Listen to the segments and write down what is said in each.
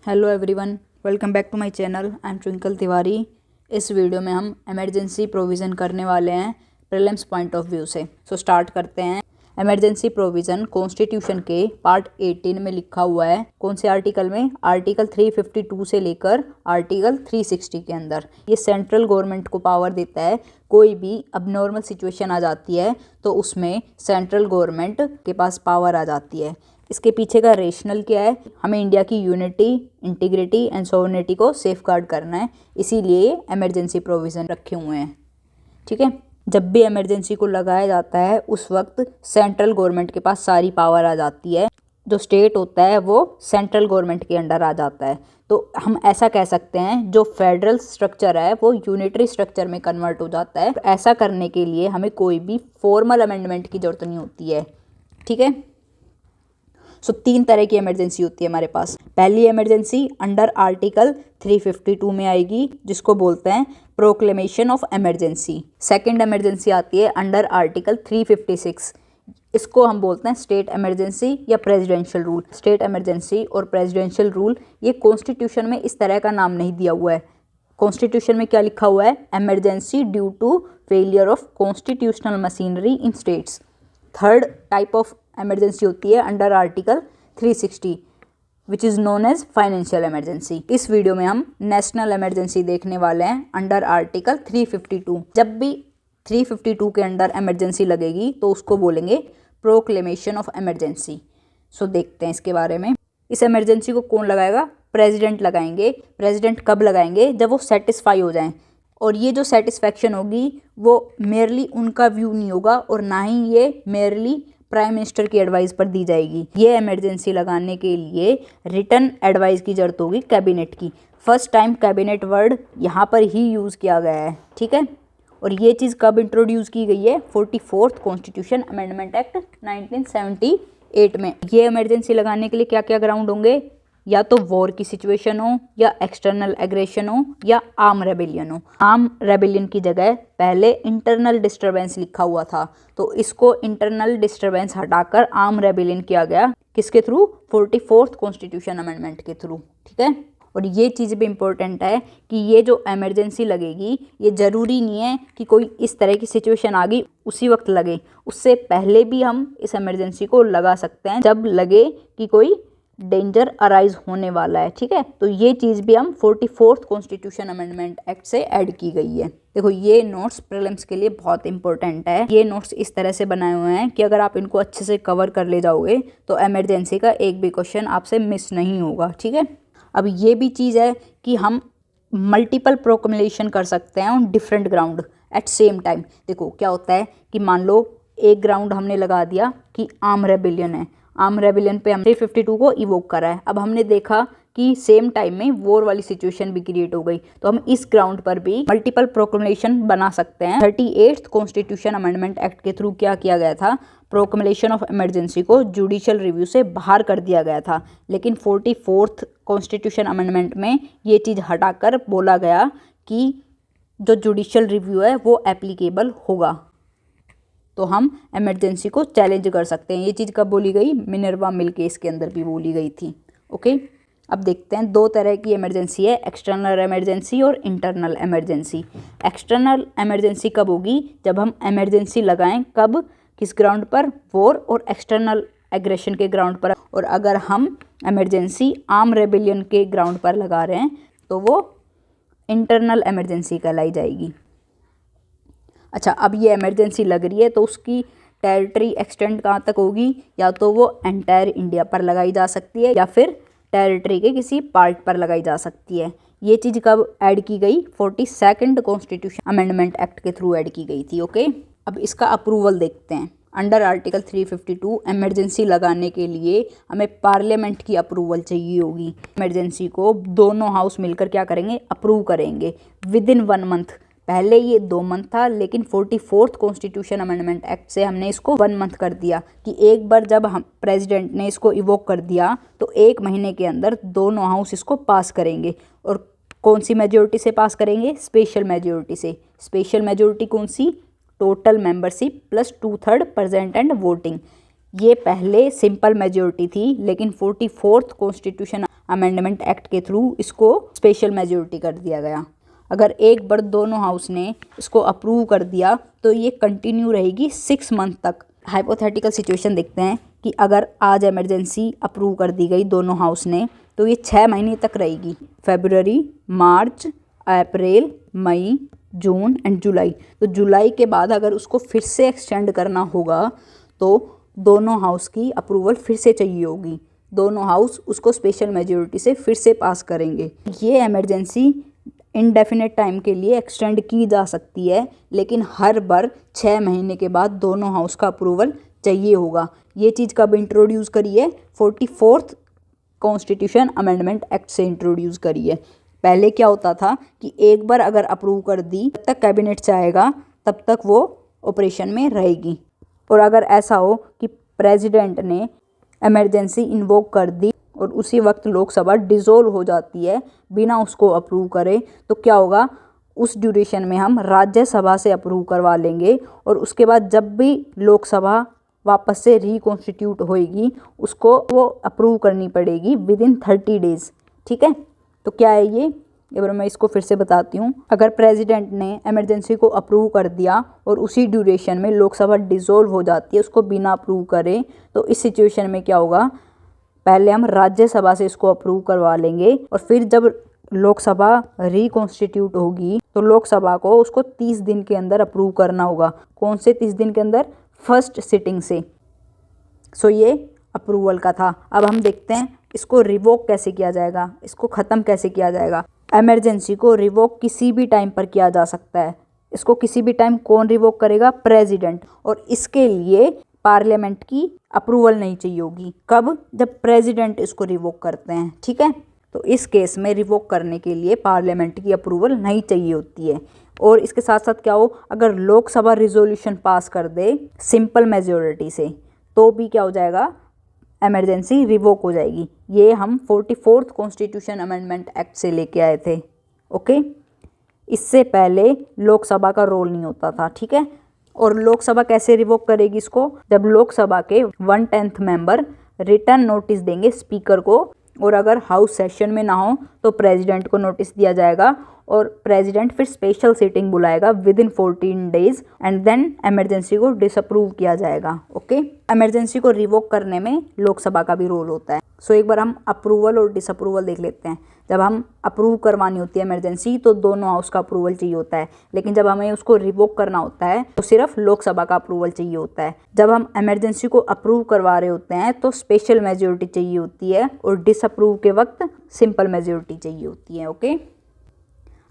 Hello everyone, welcome back to my channel. I am Twinkle Tiwari. इस video में हम emergency provision करने वाले हैं प्रीलिम्स पॉइंट ऑफ व्यू से। स्टार्ट करते हैं। इमरजेंसी प्रोविज़न कॉन्स्टिट्यूशन के पार्ट 18 में लिखा हुआ है। कौन से आर्टिकल में? आर्टिकल 352 से लेकर आर्टिकल 360 के अंदर। ये सेंट्रल गवर्नमेंट को पावर देता है। कोई भी अबनॉर्मल सिचुएशन आ जाती है तो उसमें सेंट्रल गवर्नमेंट के पास पावर आ जाती है। इसके पीछे का रेशनल क्या है? हमें इंडिया की यूनिटी, इंटीग्रिटी एंड सोवरेनिटी को सेफगार्ड करना है, इसीलिए इमरजेंसी प्रोविज़न रखे हुए हैं। ठीक है। जब भी इमरजेंसी को लगाया जाता है उस वक्त सेंट्रल गवर्नमेंट के पास सारी पावर आ जाती है। जो स्टेट होता है वो सेंट्रल गवर्नमेंट के अंडर आ जाता है। तो हम ऐसा कह सकते हैं जो फेडरल स्ट्रक्चर है वो यूनिटरी स्ट्रक्चर में कन्वर्ट हो जाता है। ऐसा करने के लिए हमें कोई भी फॉर्मल अमेंडमेंट की जरूरत नहीं होती है। ठीक है। तीन तरह की इमरजेंसी होती है हमारे पास। पहली इमरजेंसी अंडर आर्टिकल 352 में आएगी, जिसको बोलते हैं proclamation of emergency. Second emergency आती है अंडर आर्टिकल 356, इसको हम बोलते हैं स्टेट इमरजेंसी या प्रेसिडेंशियल रूल। स्टेट इमरजेंसी और प्रेसिडेंशियल रूल ये कॉन्स्टिट्यूशन में इस तरह का नाम नहीं दिया हुआ है। कॉन्स्टिट्यूशन में क्या लिखा हुआ है? Emergency due to failure of constitutional machinery in states. Third type of emergency होती है under article 360 which is known as financial emergency. इस वीडियो में हम नेशनल इमरजेंसी देखने वाले हैं अंडर आर्टिकल 352। जब भी 352 के अंडर इमरजेंसी लगेगी तो उसको बोलेंगे प्रोक्लेमेशन ऑफ इमरजेंसी। देखते हैं इसके बारे में। इस इमरजेंसी को कौन लगाएगा? प्रेसिडेंट लगाएंगे। प्रेसिडेंट कब लगाएंगे? जब वो सेटिस्फाई हो जाएं। और ये जो सेटिस्फैक्शन होगी वो मेयरली उनका व्यू नहीं होगा और ना ही ये मेयरली प्राइम मिनिस्टर की एडवाइस पर दी जाएगी। ये इमरजेंसी लगाने के लिए रिटन एडवाइस की जरूरत होगी कैबिनेट की। फर्स्ट टाइम कैबिनेट वर्ड यहाँ पर ही यूज़ किया गया है। ठीक है। और ये चीज़ कब इंट्रोड्यूस की गई है? 44th कॉन्स्टिट्यूशन अमेंडमेंट एक्ट 1978 में। ये इमरजेंसी लगाने के लिए क्या क्या ग्राउंड होंगे? या तो वॉर की सिचुएशन हो, या एक्सटर्नल एग्रेशन हो, या आर्म रेबेलियन हो। आर्म रेबेलियन की जगह पहले इंटरनल डिस्टर्बेंस लिखा हुआ था, तो इसको इंटरनल डिस्टर्बेंस हटाकर आर्म रेबेलियन किया गया। किसके थ्रू? 44th कॉन्स्टिट्यूशन अमेंडमेंट के थ्रू। ठीक है। और ये चीज़ भी इम्पोर्टेंट है कि ये जो इमरजेंसी लगेगी ये ज़रूरी नहीं है कि कोई इस तरह की सिचुएशन आ गई उसी वक्त लगे। उससे पहले भी हम इस इमरजेंसी को लगा सकते हैं जब लगे कि कोई डेंजर अराइज होने वाला है। ठीक है। तो ये चीज़ भी हम 44th कॉन्स्टिट्यूशन अमेंडमेंट एक्ट से ऐड की गई है। देखो, ये नोट्स प्रीलिम्स के लिए बहुत इंपॉर्टेंट है। ये नोट्स इस तरह से बनाए हुए हैं कि अगर आप इनको अच्छे से कवर कर ले जाओगे तो इमरजेंसी का एक भी क्वेश्चन आपसे मिस नहीं होगा। ठीक है। अब ये भी चीज़ है कि हम मल्टीपल प्रोक्लेमेशन कर सकते हैं on different ground eight same time. देखो क्या होता है कि मान लो एक ग्राउंड हमने लगा दिया कि आर्म रेबेलियन है। आर्म रेबेलियन पे हमने 352 को इवोक करा है। अब हमने देखा कि सेम टाइम में वॉर वाली सिचुएशन भी क्रिएट हो गई, तो हम इस ग्राउंड पर भी मल्टीपल प्रोक्लेमेशन बना सकते हैं। 38th कॉन्स्टिट्यूशन अमेंडमेंट एक्ट के थ्रू क्या किया गया था? प्रोक्लेमेशन ऑफ इमरजेंसी को जुडिशियल रिव्यू से बाहर कर दिया गया था, लेकिन 44th कॉन्स्टिट्यूशन अमेंडमेंट में ये चीज़ हटाकर बोला गया कि जो जुडिशियल रिव्यू है वो एप्लीकेबल होगा, तो हम इमरजेंसी को चैलेंज कर सकते हैं। ये चीज़ कब बोली गई? मिनर्वा मिल केस के अंदर भी बोली गई थी। ओके। अब देखते हैं, दो तरह की इमरजेंसी है, एक्सटर्नल इमरजेंसी और इंटरनल इमरजेंसी। एक्सटर्नल इमरजेंसी कब होगी? जब हम इमरजेंसी लगाएं। कब? किस ग्राउंड पर? वॉर और एक्सटर्नल एग्रेशन के ग्राउंड पर। और अगर हम इमरजेंसी आर्म रेबेलियन के ग्राउंड पर लगा रहे हैं तो वो इंटरनल इमरजेंसी कहलाई जाएगी। अच्छा, अब ये इमरजेंसी लग रही है तो उसकी टेरिटरी एक्सटेंड कहाँ तक होगी? या तो वो एंटायर इंडिया पर लगाई जा सकती है या फिर टेरिटरी के किसी पार्ट पर लगाई जा सकती है। ये चीज़ कब ऐड की गई? 42nd कॉन्स्टिट्यूशन अमेंडमेंट एक्ट के थ्रू ऐड की गई थी। ओके। अब इसका अप्रूवल देखते हैं। अंडर आर्टिकल 352 इमरजेंसी लगाने के लिए हमें पार्लियामेंट की अप्रूवल चाहिए होगी। इमरजेंसी को दोनों हाउस मिलकर क्या करेंगे? अप्रूव करेंगे विद इन 1 मंथ। पहले ये 2 मंथ था, लेकिन 44th कॉन्स्टिट्यूशन अमेंडमेंट एक्ट से हमने इसको 1 मंथ कर दिया कि एक बार जब हम प्रेसिडेंट ने इसको इवोक कर दिया तो 1 महीने के अंदर दोनों हाउस इसको पास करेंगे। और कौन सी मेजोरिटी से पास करेंगे? स्पेशल मेजोरिटी से। स्पेशल मेजोरिटी कौन सी? Total membership plus 2/3 present and voting. ये पहले सिंपल मेजोरिटी थी, लेकिन 44th कॉन्स्टिट्यूशन अमेंडमेंट एक्ट के थ्रू इसको स्पेशल मेजोरिटी कर दिया गया। अगर एक बार दोनों हाउस ने इसको अप्रूव कर दिया तो ये कंटिन्यू रहेगी 6 मंथ तक। हाइपोथेटिकल सिचुएशन देखते हैं कि अगर आज इमरजेंसी अप्रूव कर दी गई दोनों हाउस ने तो ये 6 महीने तक रहेगी, फरवरी, मार्च, अप्रैल, मई, जून एंड जुलाई। तो जुलाई के बाद अगर उसको फिर से एक्सटेंड करना होगा तो दोनों हाउस की अप्रूवल फिर से चाहिए होगी, दोनों हाउस उसको स्पेशल मेजोरिटी से फिर से पास करेंगे। ये इमरजेंसी इनडेफिनेट टाइम के लिए एक्सटेंड की जा सकती है, लेकिन हर बार 6 महीने के बाद दोनों हाउस का अप्रूवल चाहिए होगा। ये चीज़ कब इंट्रोड्यूस करी है? 44th कॉन्स्टिट्यूशन अमेंडमेंट एक्ट से इंट्रोड्यूस करी है। पहले क्या होता था कि एक बार अगर अप्रूव कर दी तब तक कैबिनेट चाहेगा तब तक वो ऑपरेशन में रहेगी, और अगर ऐसा हो कि प्रेसिडेंट ने इमरजेंसी इन्वोक कर दी और उसी वक्त लोकसभा डिसॉल्व हो जाती है बिना उसको अप्रूव करे, तो क्या होगा, उस ड्यूरेशन में हम राज्यसभा से अप्रूव करवा लेंगे और उसके बाद जब भी लोकसभा वापस से रिकॉन्स्टिट्यूट होएगी उसको वो अप्रूव करनी पड़ेगी विदिन 30 डेज़। ठीक है, तो क्या है ये एक बार मैं इसको फिर से बताती हूँ। अगर प्रेसिडेंट ने इमरजेंसी को अप्रूव कर दिया और उसी ड्यूरेशन में लोकसभा डिसॉल्व हो जाती है उसको बिना अप्रूव करे, तो इस सिचुएशन में क्या होगा, पहले हम राज्यसभा से इसको अप्रूव करवा लेंगे और फिर जब लोकसभा रिकॉन्स्टिट्यूट होगी तो लोकसभा को उसको 30 दिन के अंदर अप्रूव करना होगा। कौन से 30 दिन के अंदर? फर्स्ट सिटिंग से। सो ये अप्रूवल का था। अब हम देखते हैं इसको रिवोक कैसे किया जाएगा, इसको ख़त्म कैसे किया जाएगा। इमरजेंसी को रिवोक किसी भी टाइम पर किया जा सकता है। इसको किसी भी टाइम कौन रिवोक करेगा? प्रेसिडेंट। और इसके लिए पार्लियामेंट की अप्रूवल नहीं चाहिए होगी। कब? जब प्रेसिडेंट इसको रिवोक करते हैं। ठीक है, तो इस केस में रिवोक करने के लिए पार्लियामेंट की अप्रूवल नहीं चाहिए होती है। और इसके साथ साथ क्या हो, अगर लोकसभा रिजोल्यूशन पास कर दे सिंपल मेजोरिटी से तो भी क्या हो जाएगा, इमरजेंसी रिवोक हो जाएगी। ये हम 44th कॉन्स्टिट्यूशन अमेंडमेंट एक्ट से लेके आए थे। ओके, इससे पहले लोकसभा का रोल नहीं होता था। ठीक है, और लोकसभा कैसे रिवोक करेगी इसको? जब लोकसभा के 1/10 मेंबर रिटर्न नोटिस देंगे स्पीकर को, और अगर हाउस सेशन में ना हो तो प्रेसिडेंट को नोटिस दिया जाएगा और प्रेसिडेंट फिर स्पेशल सीटिंग बुलाएगा within 14 days and then emergency को डिसअप्रूव किया जाएगा। ओके, इमरजेंसी को रिवोक करने में लोकसभा का भी रोल होता है। सो एक बार हम अप्रूवल और डिसअप्रूवल देख लेते हैं। जब हम अप्रूव करवानी होती है इमरजेंसी तो दोनों हाउस का अप्रूवल चाहिए होता है, लेकिन जब हमें उसको रिवोक करना होता है तो सिर्फ लोकसभा का अप्रूवल चाहिए होता है। जब हम इमरजेंसी को अप्रूव करवा रहे होते हैं तो स्पेशल मेजोरिटी चाहिए होती है और डिसअप्रूव के वक्त सिंपल मेजोरिटी चाहिए होती है। ओके,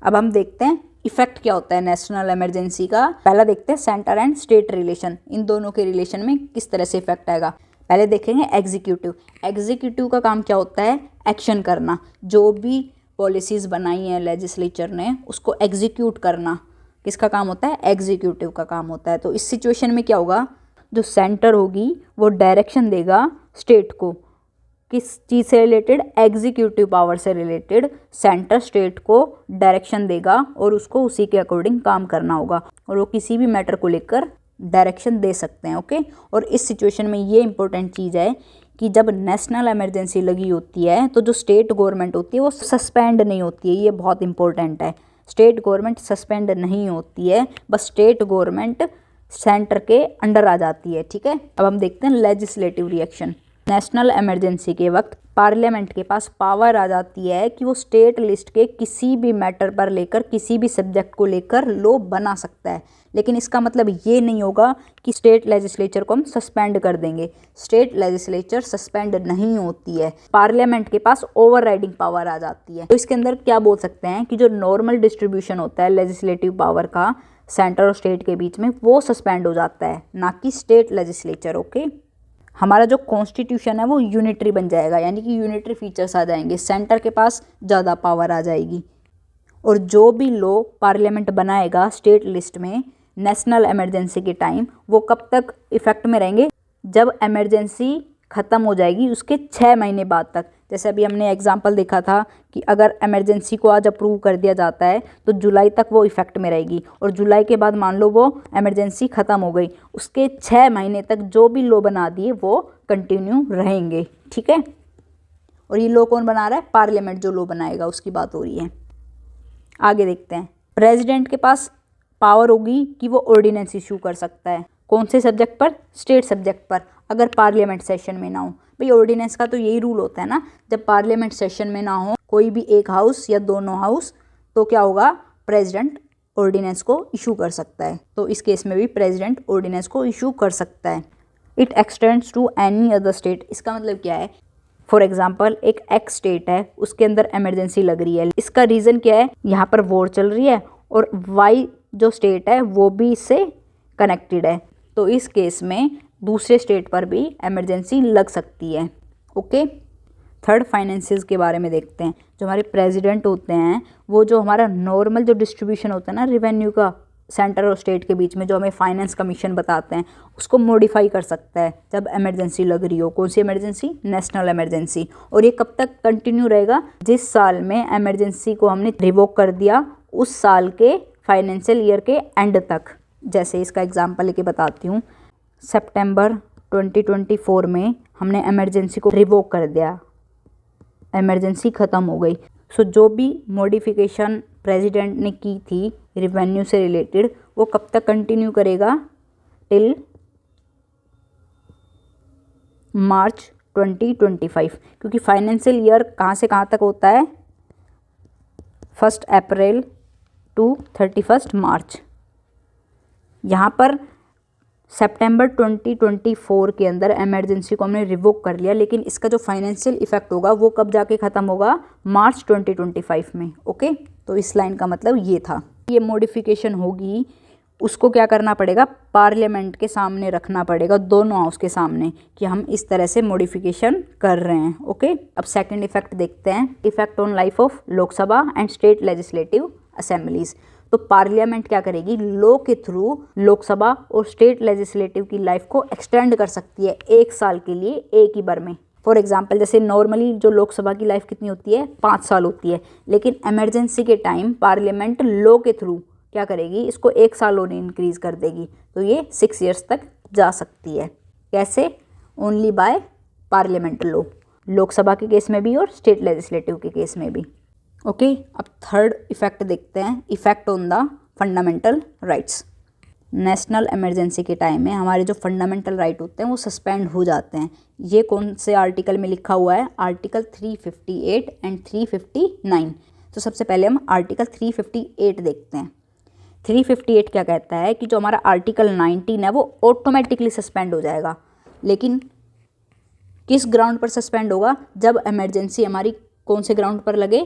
अब हम देखते हैं इफेक्ट क्या होता है नेशनल इमरजेंसी का। पहला देखते हैं सेंटर एंड स्टेट रिलेशन, इन दोनों के रिलेशन में किस तरह से इफेक्ट आएगा। पहले देखेंगे एग्जीक्यूटिव। एग्जीक्यूटिव का काम क्या होता है? एक्शन करना। जो भी पॉलिसीज़ बनाई हैं लेजिस्लेचर ने उसको एग्जीक्यूट करना किसका काम होता है? एग्जीक्यूटिव का काम होता है। तो इस सिचुएशन में क्या होगा, जो सेंटर होगी वो डायरेक्शन देगा स्टेट को, किस चीज़ से रिलेटेड? एग्जीक्यूटिव पावर से रिलेटेड सेंटर स्टेट को डायरेक्शन देगा और उसको उसी के अकॉर्डिंग काम करना होगा और वो किसी भी मैटर को लेकर डायरेक्शन दे सकते हैं। ओके, और इस सिचुएशन में ये इंपॉर्टेंट चीज़ है कि जब नेशनल इमरजेंसी लगी होती है तो जो स्टेट गवर्नमेंट होती है वो सस्पेंड नहीं होती है। ये बहुत इंपॉर्टेंट है, स्टेट गवर्नमेंट सस्पेंड नहीं होती है, बस स्टेट गवर्नमेंट सेंटर के अंडर आ जाती है। ठीक है, अब हम देखते हैं लेजिस्लेटिव रिएक्शन। नेशनल इमरजेंसी के वक्त पार्लियामेंट के पास पावर आ जाती है कि वो स्टेट लिस्ट के किसी भी मैटर पर लेकर किसी भी सब्जेक्ट को लेकर लॉ बना सकता है, लेकिन इसका मतलब ये नहीं होगा कि स्टेट लेजिस्लेचर को हम सस्पेंड कर देंगे। स्टेट लेजिस्लेचर सस्पेंड नहीं होती है, पार्लियामेंट के पास ओवरराइडिंग पावर आ जाती है। तो इसके अंदर क्या बोल सकते हैं कि जो नॉर्मल डिस्ट्रीब्यूशन होता है लेजिस्लेटिव पावर का सेंटर और स्टेट के बीच में वो सस्पेंड हो जाता है, ना कि स्टेट लेजिस्लेचर। ओके, हमारा जो कॉन्स्टिट्यूशन है वो यूनिटरी बन जाएगा, यानी कि यूनिटरी फीचर्स आ जाएंगे, सेंटर के पास ज़्यादा पावर आ जाएगी। और जो भी लॉ पार्लियामेंट बनाएगा स्टेट लिस्ट में नेशनल इमरजेंसी के टाइम, वो कब तक इफेक्ट में रहेंगे? जब इमरजेंसी ख़त्म हो जाएगी उसके 6 महीने बाद तक। जैसे अभी हमने एग्जांपल देखा था कि अगर इमरजेंसी को आज अप्रूव कर दिया जाता है तो जुलाई तक वो इफ़ेक्ट में रहेगी, और जुलाई के बाद मान लो वो इमरजेंसी ख़त्म हो गई, उसके 6 महीने तक जो भी लॉ बना दिए वो कंटिन्यू रहेंगे। ठीक है, और ये लॉ कौन बना रहा है? पार्लियामेंट जो लॉ बनाएगा उसकी बात हो रही है। आगे देखते हैं। प्रेसिडेंट के पास पावर होगी कि वो ऑर्डिनेंस इशू कर सकता है। कौन से सब्जेक्ट पर? स्टेट सब्जेक्ट पर, अगर पार्लियामेंट सेशन में ना हो। भाई ऑर्डिनेंस का तो यही रूल होता है ना, जब पार्लियामेंट सेशन में ना हो कोई भी एक हाउस या दोनों हाउस, तो क्या होगा? प्रेसिडेंट ऑर्डिनेंस को इशू कर सकता है। तो इस केस में भी प्रेसिडेंट ऑर्डिनेंस को इशू कर सकता है। It extends to any other state. इसका मतलब क्या है? फॉर एग्जाम्पल एक एक्स स्टेट है, उसके अंदर इमरजेंसी लग रही है। इसका रीज़न क्या है? यहाँ पर वॉर चल रही है और वाई जो स्टेट है वो भी इससे कनेक्टेड है, तो इस केस में दूसरे स्टेट पर भी इमरजेंसी लग सकती है। ओके। थर्ड, फाइनेंसेस के बारे में देखते हैं। जो हमारे प्रेसिडेंट होते हैं वो जो हमारा नॉर्मल जो डिस्ट्रीब्यूशन होता है ना रेवेन्यू का सेंटर और स्टेट के बीच में, जो हमें फाइनेंस कमीशन बताते हैं, उसको मॉडिफाई कर सकता है जब इमरजेंसी लग रही हो। कौन सी इमरजेंसी? National emergency. और ये कब तक कंटिन्यू रहेगा? जिस साल में इमरजेंसी को हमने रिवोक कर दिया उस साल के फाइनेंशियल ईयर के एंड तक। जैसे इसका एग्जांपल लेके बताती हूँ। सितंबर 2024 में हमने इमरजेंसी को रिवोक कर दिया, इमरजेंसी ख़त्म हो गई। सो जो भी मॉडिफिकेशन प्रेसिडेंट ने की थी रेवेन्यू से रिलेटेड, वो कब तक कंटिन्यू करेगा? टिल मार्च 2025, क्योंकि फाइनेंशियल ईयर कहाँ से कहाँ तक होता है? 1 अप्रैल टू 31 मार्च। यहाँ पर सितंबर 2024 के अंदर इमरजेंसी को हमने रिवोक कर लिया, लेकिन इसका जो फाइनेंशियल इफेक्ट होगा वो कब जाके ख़त्म होगा? मार्च 2025 में। ओके। तो इस लाइन का मतलब ये था। ये मॉडिफिकेशन होगी उसको क्या करना पड़ेगा? पार्लियामेंट के सामने रखना पड़ेगा, दोनों हाउस के सामने, कि हम इस तरह से मॉडिफिकेशन कर रहे हैं। ओके। अब सेकंड इफेक्ट देखते हैं। Effect on life of Lok Sabha and state legislative assemblies. तो पार्लियामेंट क्या करेगी? लॉ के थ्रू लोकसभा और स्टेट लेजिस्लेटिव की लाइफ को एक्सटेंड कर सकती है 1 साल के लिए, एक ही बार में। फॉर एग्जाम्पल जैसे नॉर्मली जो लोकसभा की लाइफ कितनी होती है? 5 साल होती है, लेकिन इमरजेंसी के टाइम पार्लियामेंट लॉ के थ्रू क्या करेगी? इसको 1 साल और इंक्रीज कर देगी, तो ये 6 ईयर्स तक जा सकती है। कैसे? Only by parliament law, Lok Sabha के केस में भी और स्टेट लेजिस्लेटिव के केस में भी। ओके। अब थर्ड इफेक्ट देखते हैं। Effect on the fundamental rights. National emergency के टाइम में हमारे जो फंडामेंटल राइट होते हैं वो सस्पेंड हो जाते हैं। ये कौन से आर्टिकल में लिखा हुआ है? Article 358 and 359। तो सबसे पहले हम आर्टिकल 358 देखते हैं। 358 क्या कहता है कि जो हमारा आर्टिकल 19 है वो ऑटोमेटिकली सस्पेंड हो जाएगा। लेकिन किस ग्राउंड पर सस्पेंड होगा? जब इमरजेंसी हमारी कौन से ग्राउंड पर लगे?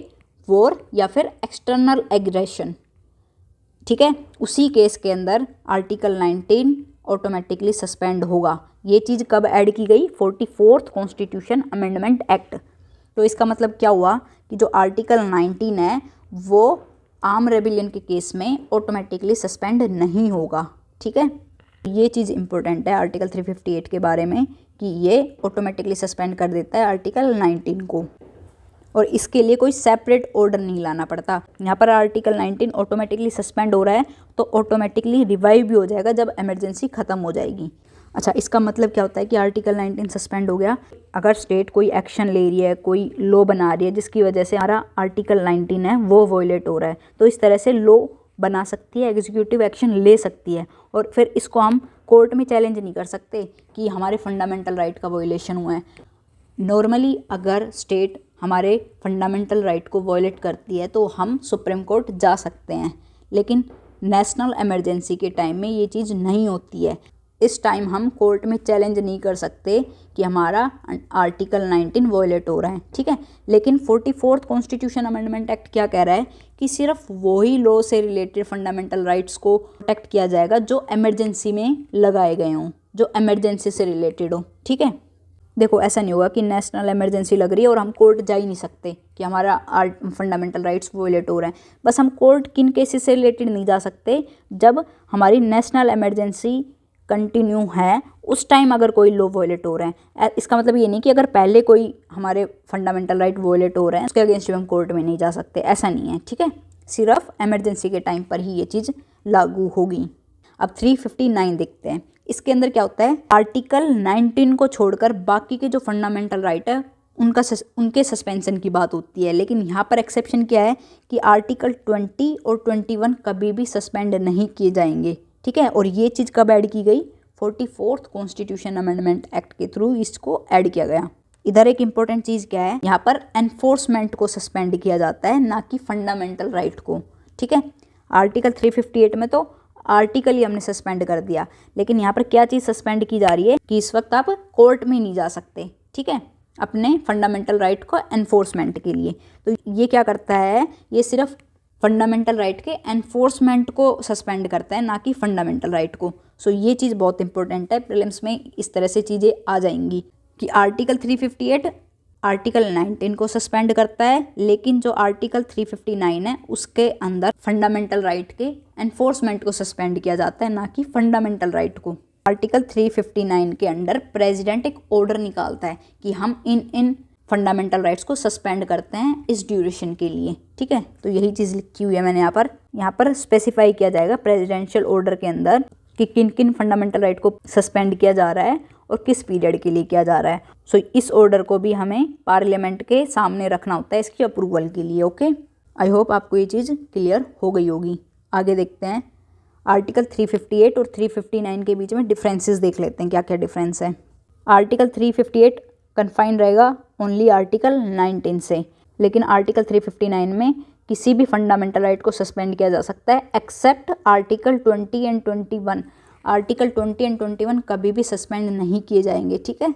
वॉर या फिर एक्सटर्नल एग्रेशन। ठीक है, उसी केस के अंदर आर्टिकल 19 ऑटोमेटिकली सस्पेंड होगा। ये चीज़ कब ऐड की गई? 44th constitution amendment act. तो इसका मतलब क्या हुआ कि जो आर्टिकल 19 है वो आर्म रेबिलियन के केस में ऑटोमेटिकली सस्पेंड नहीं होगा। ठीक है, ये चीज़ इंपॉर्टेंट है आर्टिकल 358 के बारे में कि ये ऑटोमेटिकली सस्पेंड कर देता है आर्टिकल 19 को, और इसके लिए कोई सेपरेट ऑर्डर नहीं लाना पड़ता। यहाँ पर आर्टिकल 19 ऑटोमेटिकली सस्पेंड हो रहा है तो ऑटोमेटिकली रिवाइव भी हो जाएगा जब इमरजेंसी ख़त्म हो जाएगी। अच्छा, इसका मतलब क्या होता है कि आर्टिकल 19 सस्पेंड हो गया। अगर स्टेट कोई एक्शन ले रही है, कोई लॉ बना रही है जिसकी वजह से हमारा आर्टिकल 19 है वो वॉयलेट हो रहा है, तो इस तरह से लॉ बना सकती है, एग्जीक्यूटिव एक्शन ले सकती है, और फिर इसको हम कोर्ट में चैलेंज नहीं कर सकते कि हमारे फंडामेंटल राइट का वॉयलेशन हुआ है। नॉर्मली अगर स्टेट हमारे फंडामेंटल राइट को वॉयलेट करती है तो हम सुप्रीम कोर्ट जा सकते हैं, लेकिन नेशनल इमरजेंसी के टाइम में ये चीज़ नहीं होती है। इस टाइम हम कोर्ट में चैलेंज नहीं कर सकते कि हमारा आर्टिकल 19 वॉयलेट हो रहा है। ठीक है, लेकिन 44th कॉन्स्टिट्यूशन अमेंडमेंट एक्ट क्या कह रहा है कि सिर्फ वही लॉ से रिलेटेड फंडामेंटल राइट्स को प्रोटेक्ट किया जाएगा जो इमरजेंसी में लगाए गए हों, जो इमरजेंसी से रिलेटेड हो। ठीक है, देखो ऐसा नहीं होगा कि नेशनल इमरजेंसी लग रही है और हम कोर्ट जा ही नहीं सकते कि हमारा फंडामेंटल राइट्स वॉयलेट हो रहे हैं। बस हम कोर्ट किन केसेस से रिलेटेड नहीं जा सकते? जब हमारी नेशनल इमरजेंसी कंटिन्यू है उस टाइम अगर कोई लॉ वॉयलेट हो रहे हैं। इसका मतलब ये नहीं कि अगर पहले कोई हमारे फंडामेंटल राइट वॉयलेट हो रहे हैं उसके अगेंस्ट हम कोर्ट में नहीं जा सकते, ऐसा नहीं है। ठीक है, सिर्फ इमरजेंसी के टाइम पर ही ये चीज़ लागू होगी। अब 359 देखते हैं। इसके अंदर क्या होता है? आर्टिकल 19 को छोड़कर बाकी के जो फंडामेंटल राइट है उनके सस्पेंशन की बात होती है। लेकिन यहाँ पर एक्सेप्शन क्या है कि आर्टिकल 20 और 21 कभी भी सस्पेंड नहीं किए जाएंगे, ठीक है। और ये चीज़ कब ऐड की गई? 44th कॉन्स्टिट्यूशन अमेंडमेंट एक्ट के थ्रू इसको ऐड किया गया। इधर एक इंपॉर्टेंट चीज़ क्या है, यहाँ पर एनफोर्समेंट को सस्पेंड किया जाता है, ना कि फंडामेंटल राइट को, ठीक है। आर्टिकल 358 में तो आर्टिकल ही हमने सस्पेंड कर दिया, लेकिन यहाँ पर क्या चीज़ सस्पेंड की जा रही है कि इस वक्त आप कोर्ट में नहीं जा सकते, ठीक है, अपने फंडामेंटल राइट को एनफोर्समेंट के लिए। तो ये क्या करता है, ये सिर्फ फंडामेंटल राइट के एनफोर्समेंट को सस्पेंड करता है, ना कि फंडामेंटल राइट को। सो ये चीज़ बहुत इंपॉर्टेंट है, प्रीलिम्स में इस तरह से चीज़ें आ जाएंगी कि आर्टिकल 358 आर्टिकल 19 को सस्पेंड करता है, लेकिन जो आर्टिकल 359 है उसके अंदर फंडामेंटल राइट के एनफोर्समेंट को सस्पेंड किया जाता है, ना कि फंडामेंटल राइट को। आर्टिकल 359 के अंडर प्रेसिडेंट एक ऑर्डर निकालता है कि हम इन फंडामेंटल राइट्स को सस्पेंड करते हैं इस ड्यूरेशन के लिए, ठीक है। तो यही चीज़ लिखी हुई है मैंने यहाँ पर स्पेसिफाई किया जाएगा प्रेसिडेंशियल ऑर्डर के अंदर कि किन किन फंडामेंटल राइट को सस्पेंड किया जा रहा है और किस पीरियड के लिए किया जा रहा है। सो इस ऑर्डर को भी हमें पार्लियामेंट के सामने रखना होता है इसकी अप्रूवल के लिए, ओके। आई होप आपको ये चीज़ क्लियर हो गई होगी। आगे देखते हैं, आर्टिकल 358 और 359 के बीच में डिफरेंसेस देख लेते हैं, क्या क्या डिफरेंस है। आर्टिकल 358 कन्फाइन रहेगा ओनली आर्टिकल 19 से, लेकिन आर्टिकल 359 में किसी भी फंडामेंटल राइट को सस्पेंड किया जा सकता है except article 20 and 21। Article 20 and 21 कभी भी सस्पेंड नहीं किए जाएंगे, ठीक है।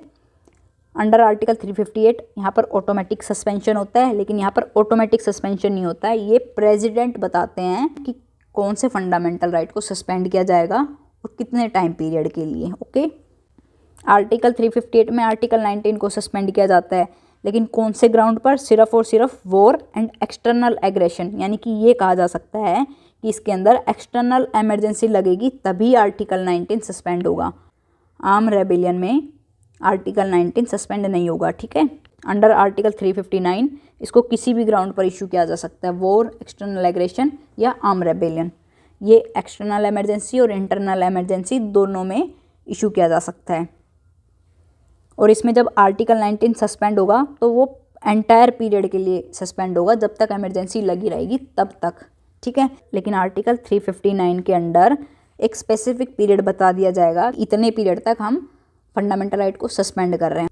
अंडर आर्टिकल 358 यहाँ पर ऑटोमेटिक सस्पेंशन होता है, लेकिन यहाँ पर ऑटोमेटिक सस्पेंशन नहीं होता है, ये प्रेसिडेंट बताते हैं कि कौन से फंडामेंटल राइट को सस्पेंड किया जाएगा और कितने टाइम पीरियड के लिए, ओके। आर्टिकल 358 में आर्टिकल 19 को सस्पेंड किया जाता है, लेकिन कौन से ग्राउंड पर? सिर्फ और सिर्फ वॉर एंड एक्सटर्नल एग्रेशन, यानी कि ये कहा जा सकता है कि इसके अंदर एक्सटर्नल इमरजेंसी लगेगी तभी आर्टिकल 19 सस्पेंड होगा। आर्म रेबेलियन में आर्टिकल 19 सस्पेंड नहीं होगा, ठीक है। अंडर आर्टिकल 359 इसको किसी भी ग्राउंड पर इशू किया जा सकता है, वॉर, एक्सटर्नल एग्रेशन या आर्म रेबेलियन। ये एक्सटर्नल इमरजेंसी और इंटरनल इमरजेंसी दोनों में इशू किया जा सकता है। और इसमें जब आर्टिकल 19 सस्पेंड होगा तो वो एंटायर पीरियड के लिए सस्पेंड होगा, जब तक इमरजेंसी लगी रहेगी तब तक, ठीक है। लेकिन आर्टिकल 359 के अंडर एक स्पेसिफिक पीरियड बता दिया जाएगा, इतने पीरियड तक हम फंडामेंटल राइट को सस्पेंड कर रहे हैं।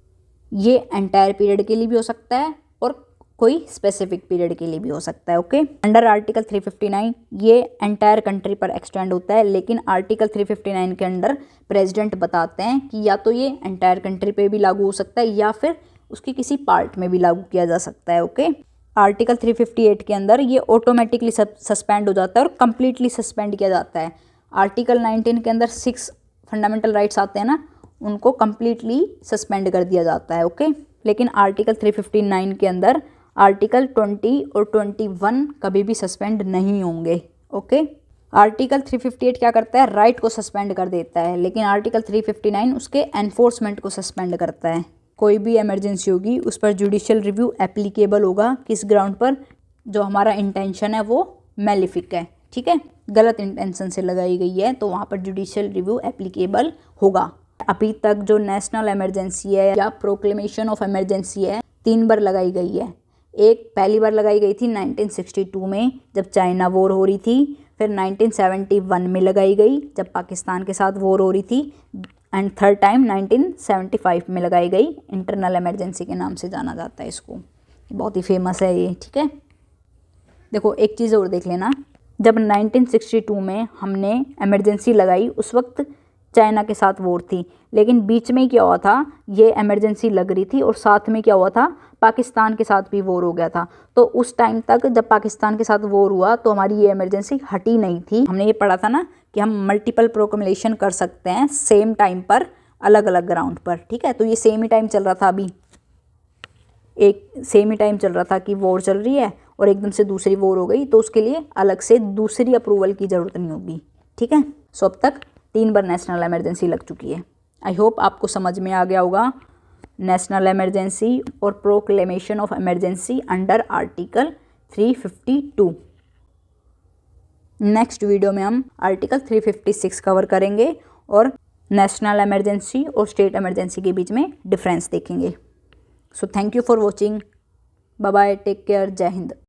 ये एंटायर पीरियड के लिए भी हो सकता है और कोई स्पेसिफिक पीरियड के लिए भी हो सकता है, ओके। अंडर आर्टिकल 359 ये एंटायर कंट्री पर एक्सटेंड होता है, लेकिन आर्टिकल 359 के अंडर प्रेसिडेंट बताते हैं कि या तो ये एंटायर कंट्री पे भी लागू हो सकता है या फिर उसके किसी पार्ट में भी लागू किया जा सकता है, ओके। आर्टिकल 358 के अंदर ये ऑटोमेटिकली सस्पेंड हो जाता है और कम्प्लीटली सस्पेंड किया जाता है। आर्टिकल 19 के अंदर 6 फंडामेंटल राइट्स आते हैं ना, उनको कम्प्लीटली सस्पेंड कर दिया जाता है, ओके। लेकिन आर्टिकल 359 के अंदर आर्टिकल 20 और 21 कभी भी सस्पेंड नहीं होंगे, ओके। आर्टिकल 358 क्या करता है? राइट को सस्पेंड कर देता है, लेकिन आर्टिकल 359 उसके एनफोर्समेंट को सस्पेंड करता है। कोई भी इमरजेंसी होगी उस पर जुडिशियल रिव्यू एप्लीकेबल होगा, किस ग्राउंड पर? जो हमारा इंटेंशन है वो मैलिफिक है, ठीक है, गलत इंटेंशन से लगाई गई है, तो वहाँ पर जुडिशियल रिव्यू एप्लीकेबल होगा। अभी तक जो नेशनल इमरजेंसी है या प्रोक्लेमेशन ऑफ इमरजेंसी है 3 बार लगाई गई है। एक पहली बार लगाई गई थी 1962 में जब चाइना वॉर हो रही थी, फिर 1971 में लगाई गई जब पाकिस्तान के साथ वॉर हो रही थी, एंड थर्ड टाइम 1975 में लगाई गई। इंटरनल इमरजेंसी के नाम से जाना जाता है इसको, बहुत ही फेमस है ये, ठीक है। देखो एक चीज़ और देख लेना, जब 1962 में हमने इमरजेंसी लगाई उस वक्त चाइना के साथ वॉर थी, लेकिन बीच में क्या हुआ था, ये इमरजेंसी लग रही थी और साथ में क्या हुआ था, पाकिस्तान के साथ भी वॉर हो गया था। तो उस टाइम तक जब पाकिस्तान के साथ वॉर हुआ तो हमारी ये इमरजेंसी हटी नहीं थी। हमने ये पढ़ा था ना कि हम मल्टीपल प्रोक्लेमेशन कर सकते हैं सेम टाइम पर अलग अलग ग्राउंड पर, ठीक है। तो ये सेम ही टाइम चल रहा था, अभी एक सेम ही टाइम चल रहा था कि वॉर चल रही है और एकदम से दूसरी वॉर हो गई, तो उसके लिए अलग से दूसरी अप्रूवल की ज़रूरत नहीं होगी, ठीक है। सो अब तक 3 बार नेशनल इमरजेंसी लग चुकी है। आई होप आपको समझ में आ गया होगा नेशनल इमरजेंसी और proclamation of emergency under article 352। Next video में हम आर्टिकल 356 कवर करेंगे और नेशनल इमरजेंसी और स्टेट इमरजेंसी के बीच में डिफरेंस देखेंगे। So thank you for watching, bye bye, take care, जय हिंद।